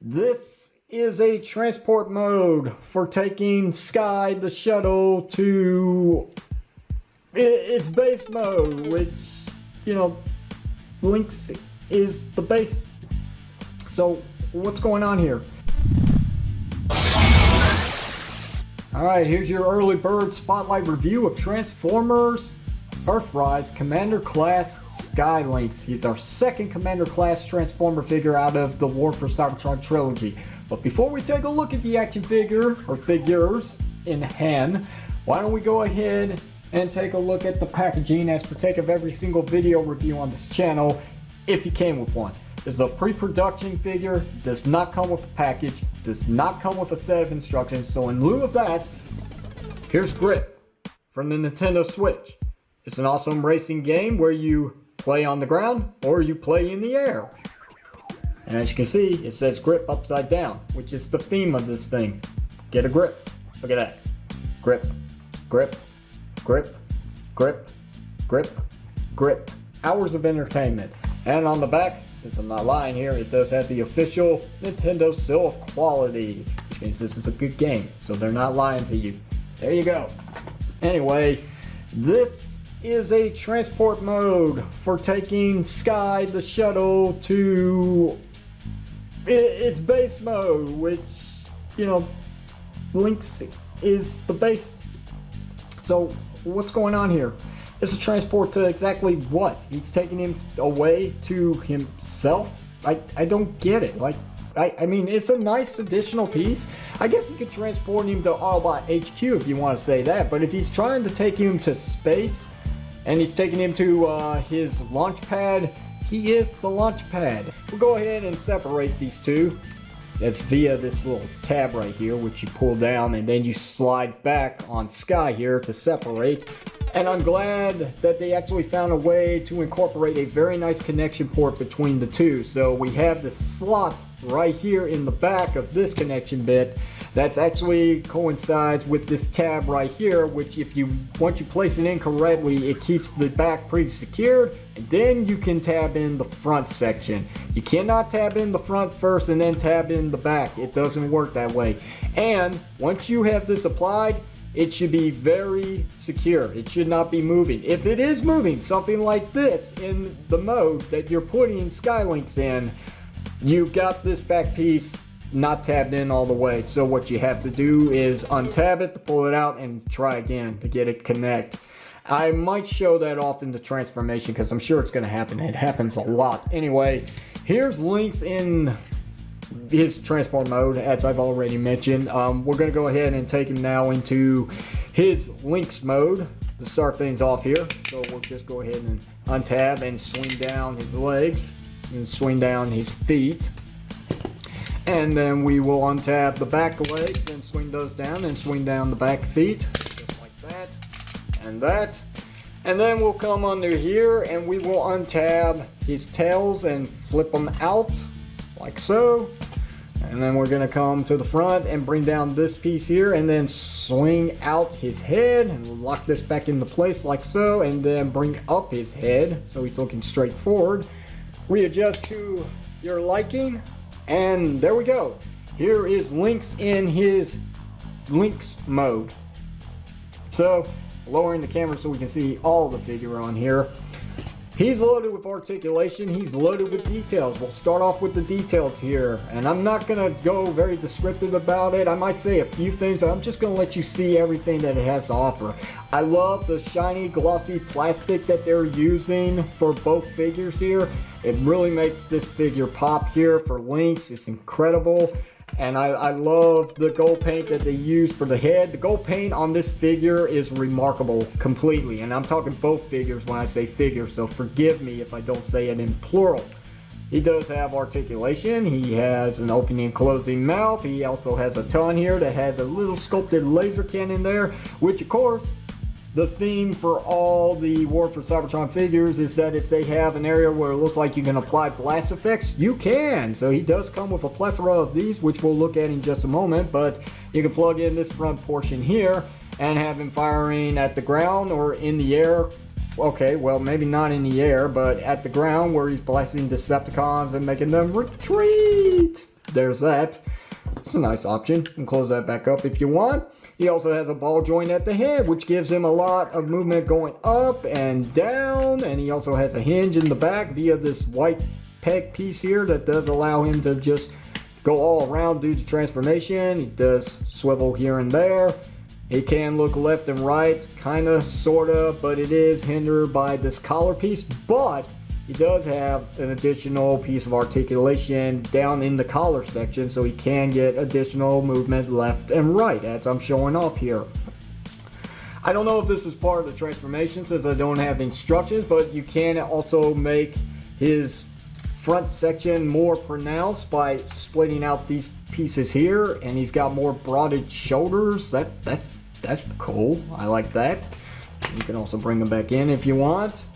This is a transport mode for taking Sky the shuttle to its base mode, which, Lynx is the base. So what's going on here? Alright, here's your early bird spotlight review of Transformers Earthrise Commander Class Sky Lynx. He's our second Commander Class Transformer figure out of the War for Cybertron trilogy. But before we take a look at the action figure, or figures, in hand, why don't we go ahead and take a look at the packaging as partake of every single video review on this channel, if you came with one. This is a pre-production figure, does not come with a package, does not come with a set of instructions, so in lieu of that, here's Grip from the Nintendo Switch. It's an awesome racing game where you play on the ground or you play in the air. And as you can see, it says Grip upside down, which is the theme of this thing. Get a grip. Look at that. Grip, grip, grip, grip, grip, grip. Hours of entertainment. And on the back, since I'm not lying here, it does have the official Nintendo seal of quality, which means this is a good game, so they're not lying to you. There you go. Anyway, this is a transport mode for taking Sky the shuttle to its base mode, which, Lynx is the base. So what's going on here? It's a transport to exactly what? He's taking him away to himself? I don't get it. I mean, it's a nice additional piece. I guess you could transport him to Autobot HQ if you want to say that, but if he's trying to take him to space and he's taking him to his launch pad, he is the launch pad. We'll go ahead and separate these two. That's via this little tab right here, which you pull down and then you slide back on Sky here to separate. And I'm glad that they actually found a way to incorporate a very nice connection port between the two. So we have the slot right here in the back of this connection bit that's actually coincides with this tab right here, which once you place it in correctly, it keeps the back pretty secured, and then you can tab in the front section. You cannot tab in the front first and then tab in the back. It doesn't work that way. And once you have this applied, it should be very secure. It should not be moving. If it is moving, something like this in the mode that you're putting Sky Lynx in, you've got this back piece not tabbed in all the way. So what you have to do is untab it to pull it out and try again to get it connect. I might show that off in the transformation because I'm sure it's going to happen. It happens a lot. Anyway, here's Lynx in his transport mode, as I've already mentioned. We're going to go ahead and take him now into his Lynx mode to start things off here. So we'll just go ahead and untab and swing down his legs and swing down his feet. And then we will untab the back legs and swing those down and swing down the back feet, just like that and that. And then we'll come under here and we will untab his tails and flip them out like so. And then we're gonna come to the front and bring down this piece here and then swing out his head and we'll lock this back into place like so, and then bring up his head so he's looking straight forward. Readjust to your liking. And there we go. Here is Lynx in his Lynx mode. So, lowering the camera so we can see all the figure on here. He's loaded with articulation. He's loaded with details. We'll start off with the details here. And I'm not going to go very descriptive about it. I might say a few things, but I'm just going to let you see everything that it has to offer. I love the shiny, glossy plastic that they're using for both figures here. It really makes this figure pop here for Lynx. It's incredible. And I love the gold paint that they use for the head. The gold paint on this figure is remarkable completely. And I'm talking both figures when I say figure, so forgive me if I don't say it in plural. He does have articulation. He has an opening and closing mouth. He also has a tongue here that has a little sculpted laser cannon there, which of course, the theme for all the War for Cybertron figures is that if they have an area where it looks like you can apply blast effects, you can. So he does come with a plethora of these, which we'll look at in just a moment, but you can plug in this front portion here and have him firing at the ground or in the air. Okay, well, maybe not in the air, but at the ground where he's blasting Decepticons and making them retreat. There's that. It's a nice option. You can close that back up if you want. He also has a ball joint at the head, which gives him a lot of movement going up and down. And he also has a hinge in the back via this white peg piece here that does allow him to just go all around due to transformation. He does swivel here and there. It can look left and right, kind of, sort of, but it is hindered by this collar piece. But he does have an additional piece of articulation down in the collar section, so he can get additional movement left and right, as I'm showing off here. I don't know if this is part of the transformation since I don't have instructions, but you can also make his front section more pronounced by splitting out these pieces here, and he's got more broadened shoulders. That's cool. I like that. You can also bring them back in if you want.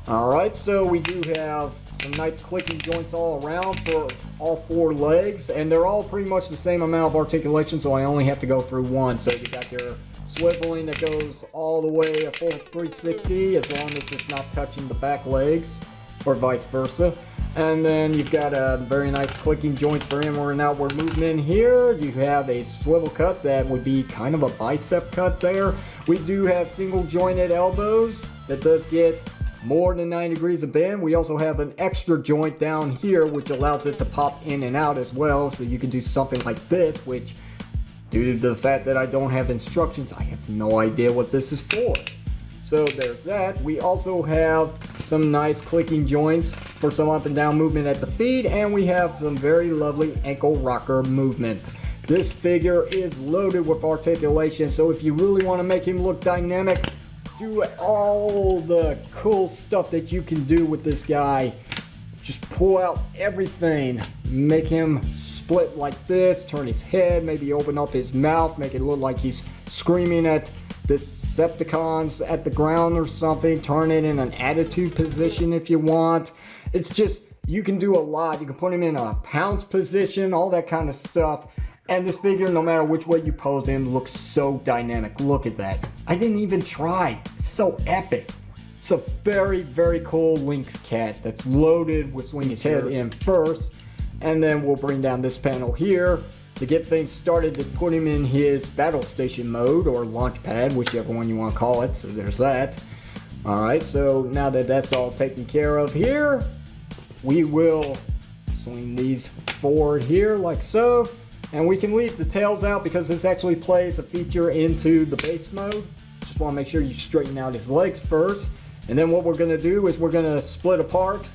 Alright, so we do have some nice clicking joints all around for all 4 legs, and they're all pretty much the same amount of articulation, so I only have to go through one. So you got your swiveling that goes all the way a full 360 as long as it's not touching the back legs, or vice versa. And then you've got a very nice clicking joint for inward and outward movement here. You have a swivel cut that would be kind of a bicep cut there. We do have single jointed elbows that does get more than 90 degrees of bend. We also have an extra joint down here which allows it to pop in and out as well, so you can do something like this, which due to the fact that I don't have instructions, I have no idea what this is for. So there's that. We also have some nice clicking joints for some up and down movement at the feet, and we have some very lovely ankle rocker movement. This figure is loaded with articulation, so if you really want to make him look dynamic, do all the cool stuff that you can do with this guy. Just pull out everything. Make him split like this, turn his head, maybe open up his mouth, make it look like he's screaming at Decepticons at the ground or something. Turn it in an attitude position if you want. It's just, you can do a lot. You can put him in a pounce position, all that kind of stuff. And this figure, no matter which way you pose him, looks so dynamic. Look at that. I didn't even try. It's so epic. It's a very, very cool Lynx cat that's loaded with swing his head in first. And then we'll bring down this panel here to get things started to put him in his battle station mode or launch pad, whichever one you want to call it. So there's that. Alright, so now that that's all taken care of here, we will swing these forward here like so. And we can leave the tails out because this actually plays a feature into the base mode. Just want to make sure you straighten out his legs first. And then what we're going to do is we're going to split apart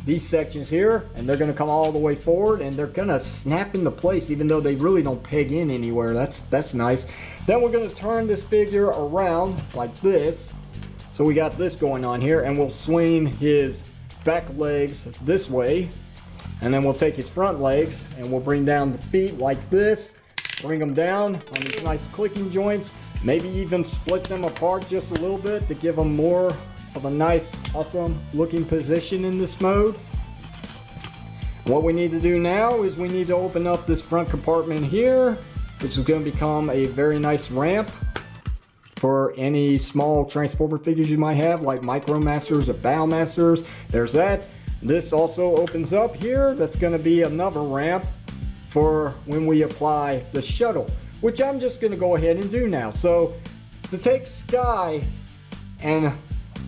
these sections here, and they're going to come all the way forward, and they're going to snap into place even though they really don't peg in anywhere. That's nice. Then we're going to turn this figure around like this. So we got this going on here, and we'll swing his back legs this way. And then we'll take his front legs and we'll bring down the feet like this, bring them down on these nice clicking joints, maybe even split them apart just a little bit to give them more of a nice, awesome looking position in this mode. What we need to do now is we need to open up this front compartment here, which is going to become a very nice ramp for any small Transformer figures you might have, like Micro Masters or Battle Masters. There's that. This also opens up here. That's going to be another ramp for when we apply the shuttle, which I'm just going to go ahead and do now. So to take Sky and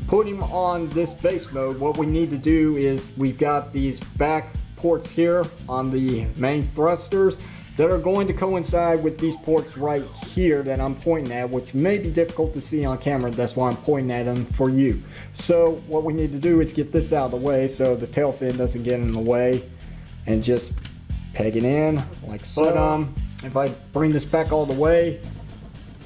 put him on this base mode, what we need to do is we've got these back ports here on the main thrusters that are going to coincide with these ports right here that I'm pointing at, which may be difficult to see on camera. That's why I'm pointing at them for you. So what we need to do is get this out of the way so the tail fin doesn't get in the way, and just peg it in like so. But if I bring this back all the way,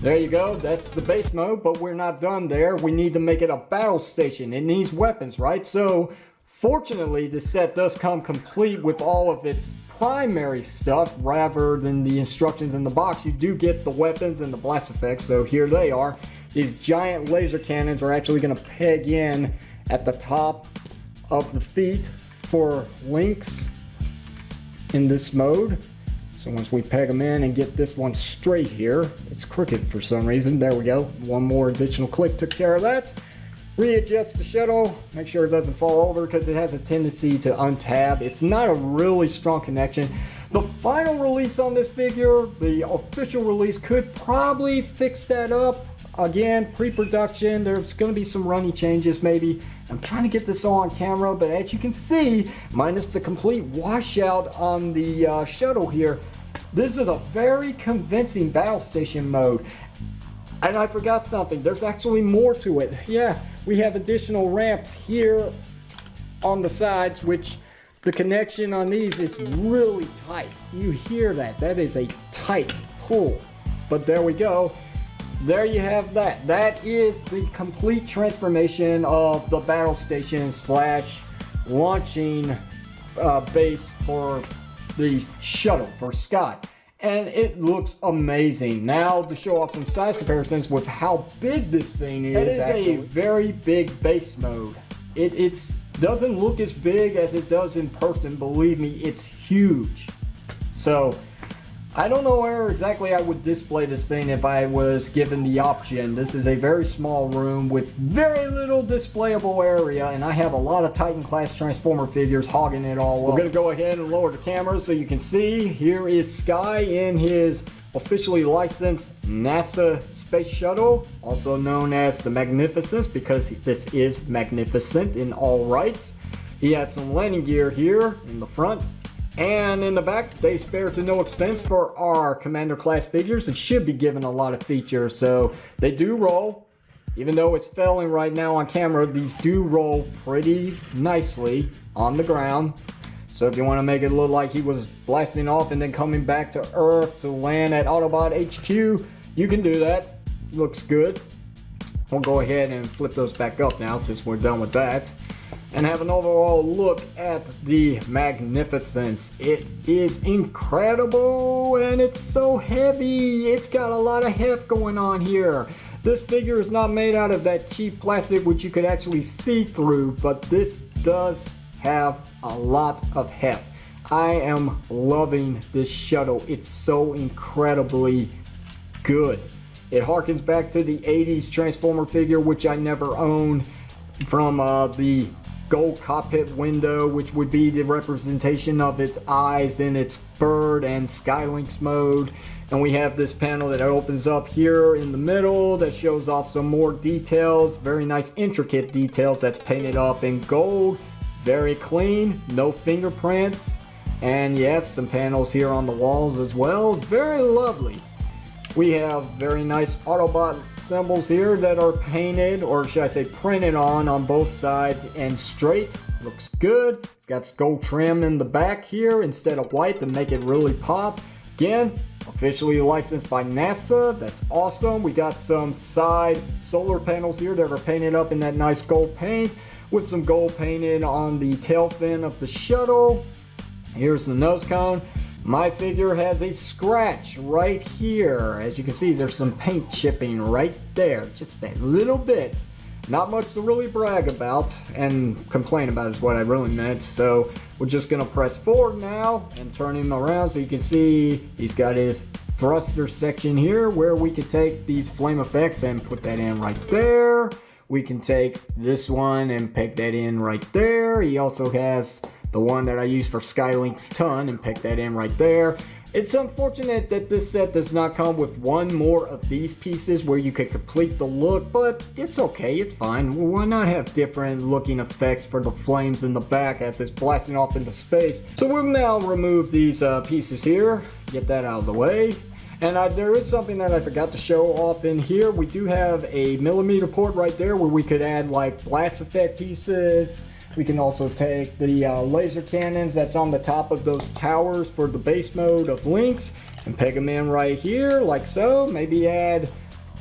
there you go. That's the base mode, but we're not done there. We need to make it a battle station. It needs weapons, right? So fortunately, this set does come complete with all of its primary stuff rather than the instructions in the box. You do get the weapons and the blast effects, so here they are. These giant laser cannons are actually going to peg in at the top of the feet for Lynx in this mode. So once we peg them in and get this one straight here, it's crooked for some reason. There we go. One more additional click took care of that. Readjust the shuttle, make sure it doesn't fall over because it has a tendency to untab. It's not a really strong connection. The final release on this figure, the official release, could probably fix that up. Again, pre-production, there's going to be some running changes maybe. I'm trying to get this all on camera, but as you can see, minus the complete washout on the shuttle here, this is a very convincing battle station mode. And I forgot something, there's actually more to it. Yeah, we have additional ramps here on the sides, which the connection on these is really tight. You hear that, that is a tight pull. But there we go. There you have that. That is the complete transformation of the battle station slash launching base for the shuttle for Sky. And it looks amazing. Now to show off some size comparisons with how big this thing is. It is a very big base mode. It doesn't look as big as it does in person. Believe me, it's huge. So I don't know where exactly I would display this thing if I was given the option. This is a very small room with very little displayable area, and I have a lot of Titan class Transformer figures hogging it all up. We're gonna go ahead and lower the camera so you can see. Here is Sky in his officially licensed NASA space shuttle, also known as the Magnificence, because this is magnificent in all rights. He had some landing gear here in the front. And in the back, they spare to no expense for our Commander class figures. It should be given a lot of features, so they do roll. Even though it's failing right now on camera, these do roll pretty nicely on the ground. So if you want to make it look like he was blasting off and then coming back to Earth to land at Autobot HQ, you can do that. Looks good. We'll go ahead and flip those back up now since we're done with that. And have an overall look at the Magnificence. It is incredible and it's so heavy. It's got a lot of heft going on here. This figure is not made out of that cheap plastic which you could actually see through, but this does have a lot of heft. I am loving this shuttle. It's so incredibly good. It harkens back to the 80s Transformer figure, which I never owned, from the gold cockpit window, which would be the representation of its eyes in its bird and Lynx mode. And we have this panel that opens up here in the middle that shows off some more details, very nice intricate details that's painted up in gold, very clean, no fingerprints, and yes, some panels here on the walls as well, very lovely. We have very nice Autobot symbols here that are painted, or should I say printed on both sides and straight. Looks good. It's got gold trim in the back here instead of white to make it really pop. Again, officially licensed by NASA. That's awesome. We got some side solar panels here that are painted up in that nice gold paint with some gold painted on the tail fin of the shuttle. Here's the nose cone. My figure has a scratch right here. As you can see, there's some paint chipping right there. Just a little bit. Not much to really brag about and complain about is what I really meant. So we're just gonna press forward now and turn him around so you can see he's got his thruster section here where we could take these flame effects and put that in right there. We can take this one and pick that in right there. He also has the one that I use for Lynx ton and pick that in right there. It's unfortunate that this set does not come with one more of these pieces where you could complete the look, but it's okay, it's fine. Why not have different looking effects for the flames in the back as it's blasting off into space? So we'll now remove these pieces here, get that out of the way. And there is something that I forgot to show off in here. We do have a millimeter port right there where we could add like blast effect pieces. We can also take the laser cannons that's on the top of those towers for the base mode of Lynx and peg them in right here like so. Maybe add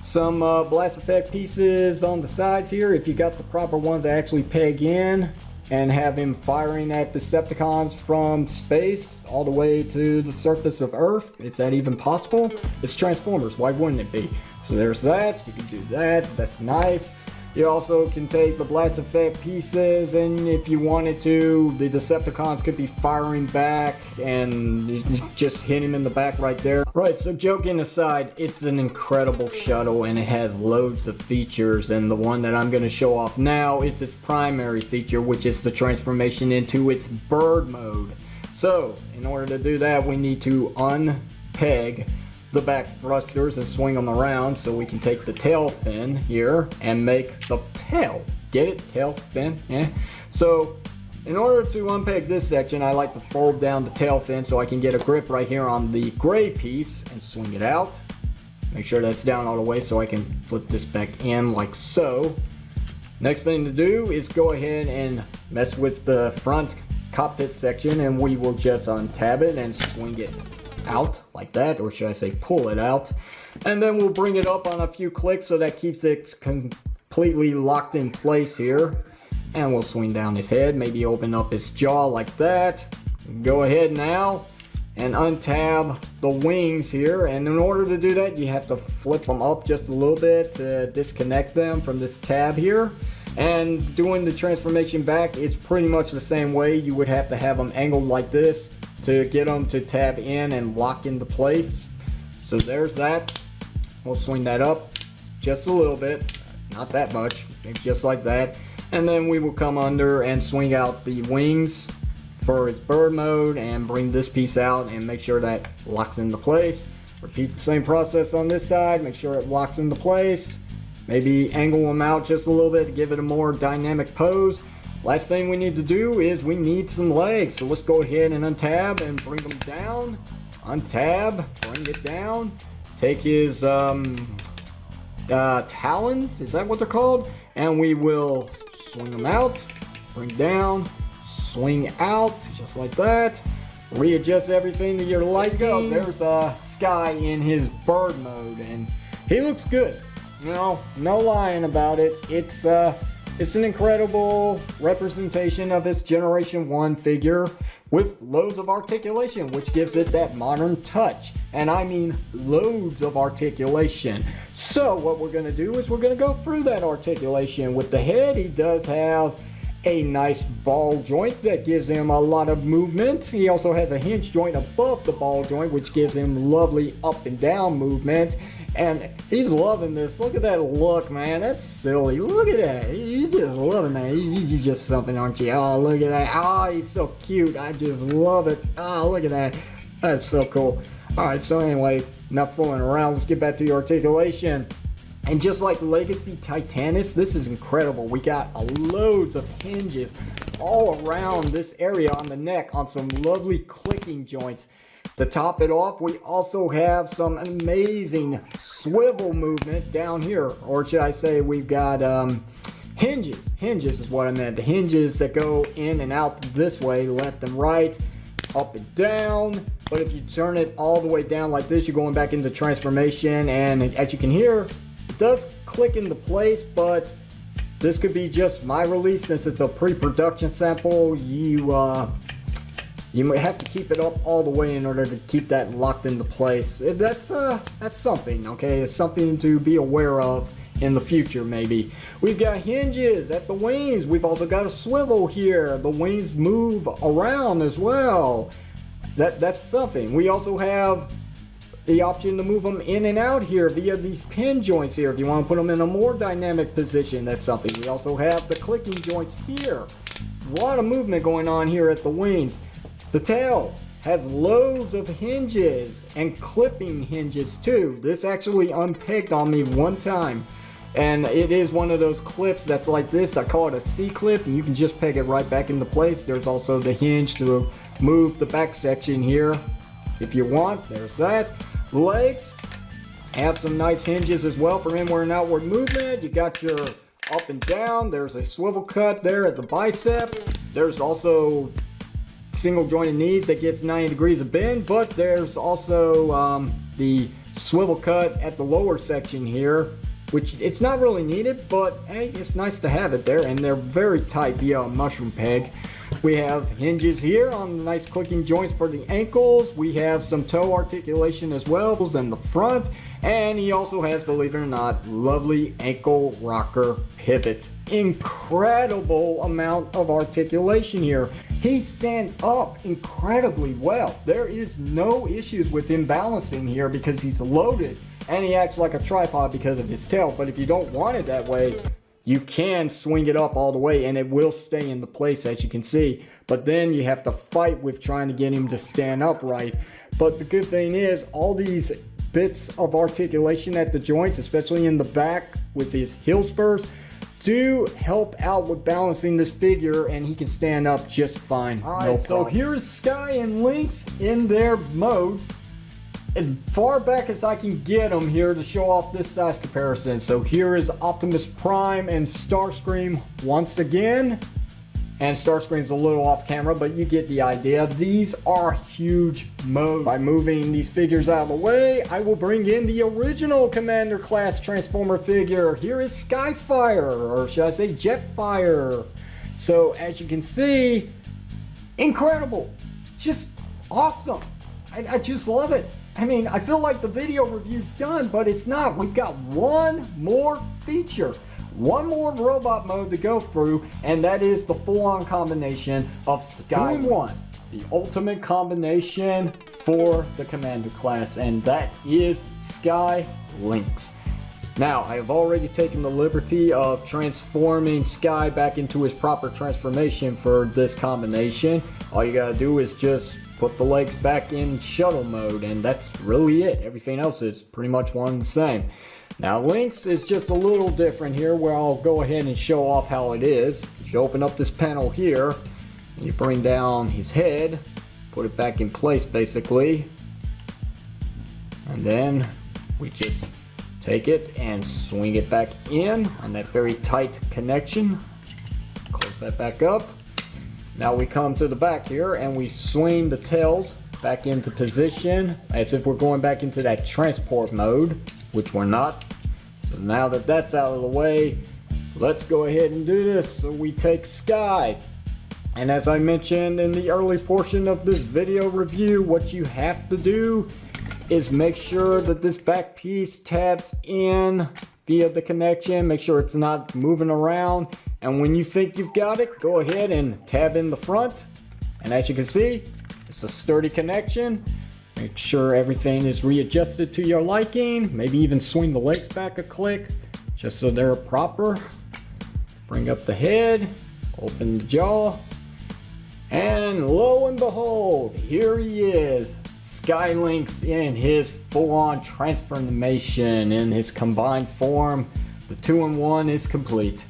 some blast effect pieces on the sides here if you got the proper ones to actually peg in, and have him firing at Decepticons from space all the way to the surface of Earth. Is that even possible? It's Transformers, why wouldn't it be? So there's that, you can do that, that's nice. You also can take the blast effect pieces, and if you wanted to, the Decepticons could be firing back and you just hit him in the back right there. Right, so joking aside, it's an incredible shuttle and it has loads of features, and the one that I'm going to show off now is its primary feature, which is the transformation into its bird mode. So, in order to do that, we need to unpeg the back thrusters and swing them around so we can take the tail fin here and make the tail. Get it? Tail fin? Yeah. So in order to unpeg this section, I like to fold down the tail fin so I can get a grip right here on the gray piece and swing it out. Make sure that's down all the way so I can flip this back in like so. Next thing to do is go ahead and mess with the front cockpit section, and we will just untab it and swing it out like that, or should I say pull it out, and then we'll bring it up on a few clicks so that keeps it completely locked in place here, and we'll swing down his head, maybe open up his jaw like that. Go ahead now and untab the wings here, and in order to do that you have to flip them up just a little bit to disconnect them from this tab here. And doing the transformation back, it's pretty much the same way. You would have to have them angled like this to get them to tab in and lock into place. So there's that. We'll swing that up just a little bit, not that much, just like that. And then we will come under and swing out the wings for its bird mode and bring this piece out and make sure that locks into place. Repeat the same process on this side, make sure it locks into place. Maybe angle them out just a little bit to give it a more dynamic pose. Last thing we need to do is we need some legs. So let's go ahead and untab and bring them down. Untab, bring it down. Take his talons, is that what they're called? And we will swing them out, bring down, swing out, just like that. Readjust everything to your liking. There's Sky in his bird mode, and he looks good. You know, no lying about it. It's an incredible representation of its Generation 1 figure with loads of articulation, which gives it that modern touch. And I mean loads of articulation. So what we're going to do is we're going to go through that articulation. With the head, he does have a nice ball joint that gives him a lot of movement. He also has a hinge joint above the ball joint, which gives him lovely up and down movement. And he's loving this. Look at that look, man. That's silly. Look at that. He's just loving that. He's just something, aren't you? Oh, look at that. Oh, he's so cute. I just love it. Oh, look at that. That's so cool. All right, so anyway, enough fooling around. Let's get back to the articulation. And just like Legacy Titanus, this is incredible. We got loads of hinges all around this area on the neck on some lovely clicking joints. To top it off, we also have some amazing swivel movement down here, or should I say we've got hinges. Hinges is what I meant. The hinges that go in and out this way, left and right, up and down. But if you turn it all the way down like this, you're going back into transformation, and as you can hear, it does click into place, but this could be just my release since it's a pre-production sample. You might have to keep it up all the way in order to keep that locked into place. That's something, okay? It's something to be aware of in the future, maybe. We've got hinges at the wings. We've also got a swivel here. The wings move around as well. That's something. We also have the option to move them in and out here via these pin joints here. If you want to put them in a more dynamic position, that's something. We also have the clicking joints here. A lot of movement going on here at the wings. The tail has loads of hinges and clipping hinges too. This actually unpegged on me one time, and it is one of those clips that's like this. I call it a C-clip, and you can just peg it right back into place. There's also the hinge to move the back section here if you want. There's that. Legs have some nice hinges as well for inward and outward movement. You got your up and down. There's a swivel cut there at the bicep. There's also single jointed knees that gets 90 degrees of bend, but there's also the swivel cut at the lower section here which it's not really needed, but hey, it's nice to have it there, and they're very tight via a mushroom peg. We have hinges here on the nice clicking joints for the ankles. We have some toe articulation as well in the front, and he also has, believe it or not, lovely ankle rocker pivot. Incredible amount of articulation here. He stands up incredibly well. There is no issues with him balancing here because he's loaded, and he acts like a tripod because of his tail. But if you don't want it that way, you can swing it up all the way and it will stay in the place, as you can see. But then you have to fight with trying to get him to stand upright. But the good thing is, all these bits of articulation at the joints, especially in the back with his heel spurs, do help out with balancing this figure, and he can stand up just fine. Alright, so here's Sky and Lynx in their modes. As far back as I can get them here to show off this size comparison. So here is Optimus Prime and Starscream once again. And Starscream's a little off camera, but you get the idea. These are huge modes. By moving these figures out of the way, I will bring in the original Commander class Transformer figure. Here is Skyfire, or should I say Jetfire. So as you can see, incredible, just awesome. I just love it. I mean, I feel like the video review's done, but it's not. We've got one more feature, one more robot mode to go through, and that is the full-on combination of Sky 2-in-1, the ultimate combination for the Commander class, and that is Sky Lynx. Now, I have already taken the liberty of transforming Sky back into his proper transformation for this combination. All you gotta do is just put the legs back in shuttle mode, and that's really it. Everything else is pretty much one and the same. Now Lynx is just a little different here, where I'll go ahead and show off how it is. You open up this panel here, and you bring down his head, put it back in place basically, and then we just take it and swing it back in on that very tight connection. Close that back up. Now we come to the back here and we swing the tails back into position as if we're going back into that transport mode, which we're not. So now that that's out of the way, let's go ahead and do this. So we take Sky, and as I mentioned in the early portion of this video review, what you have to do is make sure that this back piece tabs in via the connection. Make sure it's not moving around, and when you think you've got it, go ahead and tab in the front, and as you can see, it's a sturdy connection. Make sure everything is readjusted to your liking. Maybe even swing the legs back a click just so they're proper. Bring up the head, open the jaw, and lo and behold, here he is, Sky Lynx in his full-on transformation in his combined form. The 2-in-1 is complete.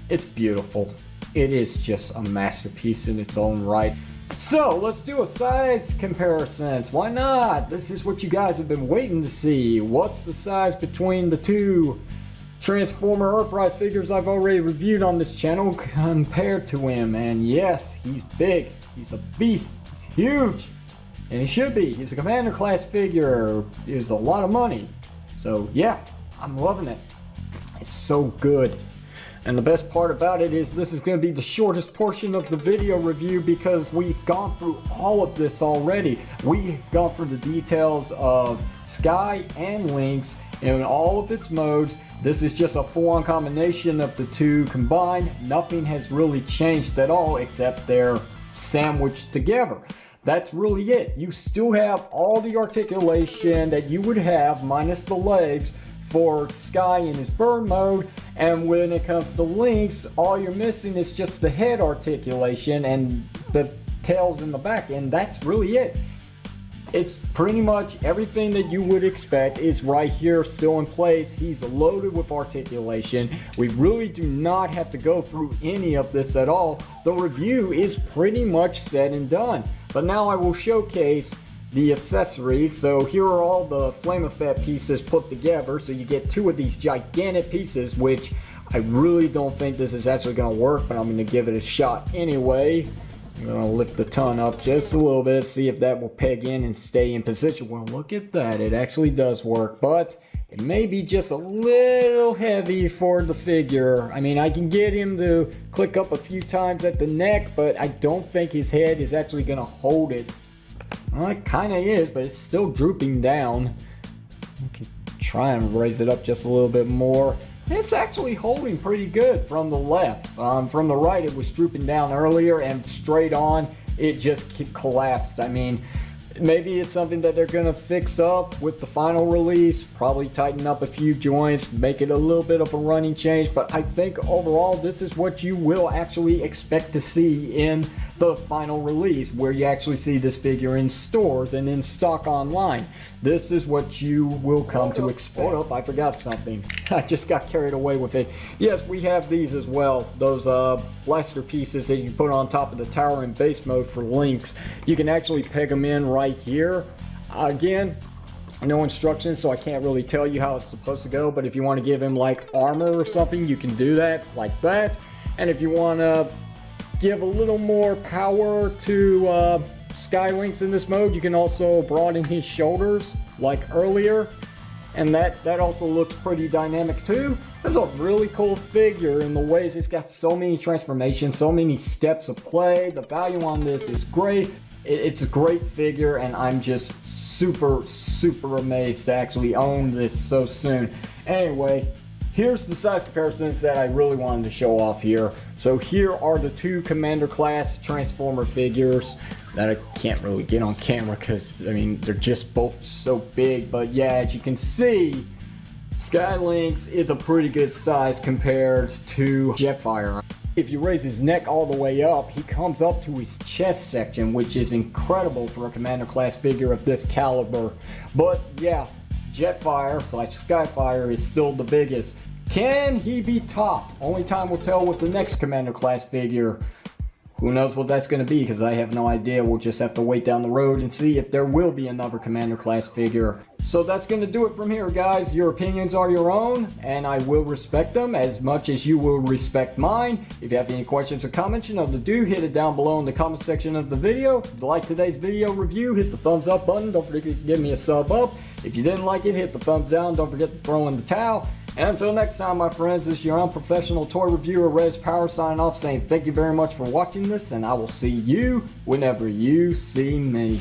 It's beautiful. It is just a masterpiece in its own right. So let's do a size comparison. Why not? This is what you guys have been waiting to see. What's the size between the two Transformer Earthrise figures I've already reviewed on this channel compared to him? And yes, he's big. He's a beast. He's huge. And he should be. He's a Commander class figure. He's a lot of money. So yeah, I'm loving it. It's so good. And the best part about it is this is going to be the shortest portion of the video review because we've gone through all of this already. We've gone through the details of Sky and Lynx in all of its modes. This is just a full-on combination of the two combined. Nothing has really changed at all except they're sandwiched together. That's really it. You still have all the articulation that you would have minus the legs for Sky in his burn mode, and when it comes to Lynx, all you're missing is just the head articulation and the tails in the back, and that's really it. It's pretty much everything that you would expect is right here still in place. He's loaded with articulation. We really do not have to go through any of this at all. The review is pretty much said and done, but now I will showcase the accessories. So here are all the Flame Effect pieces put together. So you get two of these gigantic pieces, which I really don't think this is actually going to work, but I'm going to give it a shot anyway. I'm going to lift the ton up just a little bit, see if that will peg in and stay in position. Well, look at that. It actually does work, but it may be just a little heavy for the figure. I mean, I can get him to click up a few times at the neck, but I don't think his head is actually going to hold it. Well, it kind of is, but it's still drooping down. I can try and raise it up just a little bit more. It's actually holding pretty good from the left. From the right, it was drooping down earlier, and straight on, it just collapsed. I mean, maybe it's something that they're gonna fix up with the final release, probably tighten up a few joints, make it a little bit of a running change, but I think overall this is what you will actually expect to see in the final release, where you actually see this figure in stores and in stock online. This is what you will come to expect. Hold up, I forgot something. I just got carried away with it. Yes, we have these as well, those blaster pieces that you put on top of the tower in base mode for Lynx. You can actually peg them in right here. Again, no instructions, so I can't really tell you how it's supposed to go, but if you want to give him like armor or something, you can do that like that. And if you want to give a little more power to Sky Lynx in this mode, you can also broaden his shoulders like earlier, and that also looks pretty dynamic too. It's a really cool figure in the ways it's got so many transformations, so many steps of play. The value on this is great. It's a great figure, and I'm just super amazed to actually own this so soon. Anyway, here's the size comparisons that I really wanted to show off here. So here are the two Commander class Transformer figures that I can't really get on camera because, I mean, they're just both so big. But yeah, as you can see, Sky Lynx is a pretty good size compared to Jetfire. If you raise his neck all the way up, he comes up to his chest section, which is incredible for a Commander class figure of this caliber. But yeah, Jetfire / Skyfire is still the biggest. Can he be topped? Only time will tell with the next Commander class figure. Who knows what that's going to be, because I have no idea. We'll just have to wait down the road and see if there will be another Commander class figure. So that's going to do it from here, guys. Your opinions are your own, and I will respect them as much as you will respect mine. If you have any questions or comments, you know to do, hit it down below in the comment section of the video. If you like today's video review, hit the thumbs up button. Don't forget to give me a sub up. If you didn't like it, hit the thumbs down. Don't forget to throw in the towel. And until next time, my friends, this is your unprofessional toy reviewer, Rez Power, signing off, saying thank you very much for watching this, and I will see you whenever you see me.